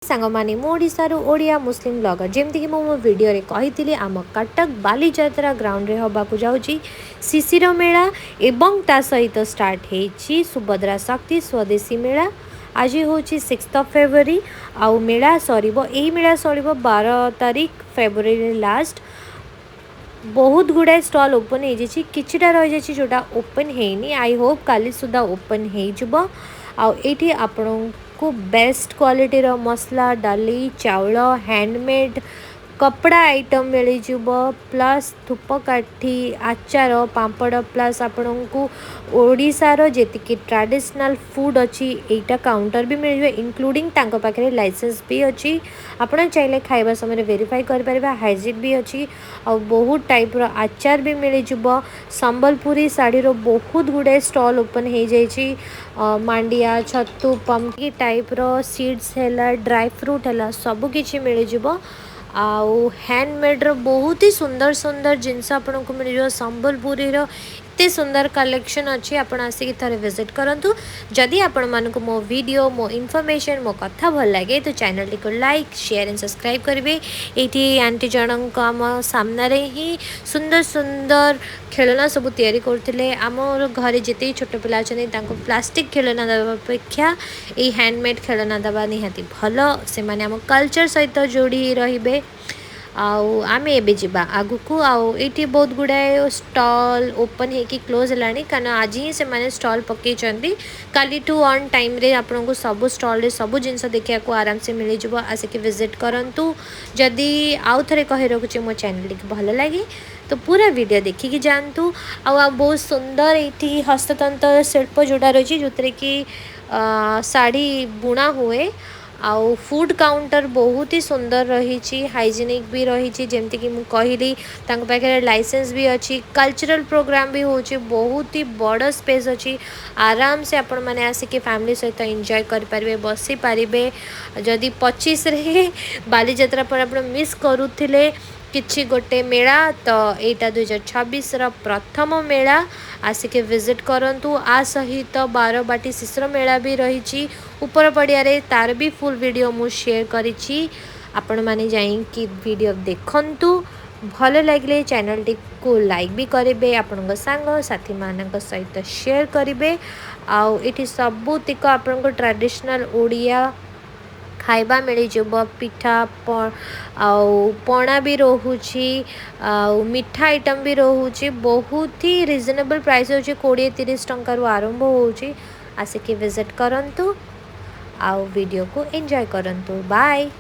सांगमाने मो ओडिशारू ओडिया मुस्लिम ब्लॉगर जेमती कि मो वीडियो रे कही आम कटक बालीजात्रा ग्राउंड रे हबाकू जाउची शिशिर मेला एवं ता सहित स्टार्ट हेची सुभद्रा शक्ति स्वदेशी मेला। आज हूँ 6 फेब्रुआरी आउ मेला सरीबो एही मेला सरीबो 12 तारीख फेब्रुआरी लास्ट। बहुत गुड़ाए स्टॉल ओपन हो जाइए किछिटा रही जाइए जोटा ओपन हैनी I hope Kali Sudha open हो आउठी आपण को बेस्ट क्वालिटी रो मसला डाली चाउल हैंडमेड कपड़ा आइटम मिल प्लस धूपकाठी आचार पापड़ प्लस आपण को ओडिशार जेतिकी ट्रेडिशनल फूड अच्छी एटा काउंटर भी मिल इंक्लूडिंग तांको पाखरे लाइसेंस भी अच्छी आपण चाहिए खाइबा समय वेरीफाई कर परिबा हाइजीन भी अच्छी आ बहुत टाइप रो आचार भी मिल संबलपुरी साड़ी रो बहुत गुड़े स्टॉल ओपन हो जाइए मांडिया छतु पम्पकी टाइप रो सीड्स है ड्राई फ्रूट है सबकि मिल आउ हैंडमेड रो बहुत ही सुंदर सुंदर जिनस आपन को मिल संबलपुरी रो एते सुंदर कलेक्शन अच्छी आपण आसिक थरे विजिट करंतु। जदि आपण मानक मो वीडियो मो इनफॉरमेशन मो कथा भल लगे तो चैनल को लाइक शेयर एंड सब्सक्राइब करेंगे। ये आंटी जनक आम सामने ही सुंदर सुंदर खेलना सब तैयारी करते आम घरे जिते छोट पिला अच्छे प्लास्टिक खेलना देवा अपेक्षा ये हैंडमेड खेलना देवा निहाती भल से माने आम कल्चर सहित जोड़ी रहिबे। आउ आमे एबे जिबा आगु को आउ एठी बहुत गुड़ाए स्टॉल ओपन है कि क्लोज है कारण आज ही से माने stall पकई Chandi Kali to on time रे आपन को सब स्टॉल रे सब जिनस देखिया को आराम से मिल जिवो आसिक विजिट करंतु। जदि आउ थरे कहि रखुची मो चैनल के भल लगे तो पूरा वीडियो देखिकी जानतु। आ बहुत सुंदर ये हस्ततंत्र शिल्प जोड़ा रही जो कि साड़ी बुणा हुए आउ फूड काउंटर बहुत ही सुंदर रही हाइजीनिक भी रही जमती कि मुझे कहली पाखे लाइसेंस भी अच्छी कल्चरल प्रोग्राम भी हो बहुत ही बड़ स्पेस अच्छी आराम से आपण मैंने आसिक फैमिली सहित एंजॉय करें बसी पारे। जदि 25 रे बालीजात्रा पर आप मिस करुले किछि गोटे मेला तो यहाँ 2026 प्रथम मेला आसिक विजिट करंतु। आ सहित 12 बाटी शिशिर मेला भी रही ऊपर पड़िया तार भी फुल वीडियो मु शेयर करी आपण माने जाइए वीडियो देखंतु। भल लगे चैनल टी को लाइक भी करेंगे आपण सांग साथी मान सहित शेयर करेंगे। आउ ये सबूतिक आपण ट्रेडिशनल ओडिया खाइबा मिल पिठा आउ पणा भी रोची आउ मिठा आइटम भी रोचे बहुत ही रिजनेबल प्राइस हो 20-30 टंका आरंभ हो आसिक विजिट करंतु आउ वीडियो को एंजॉय करंतु। बाय।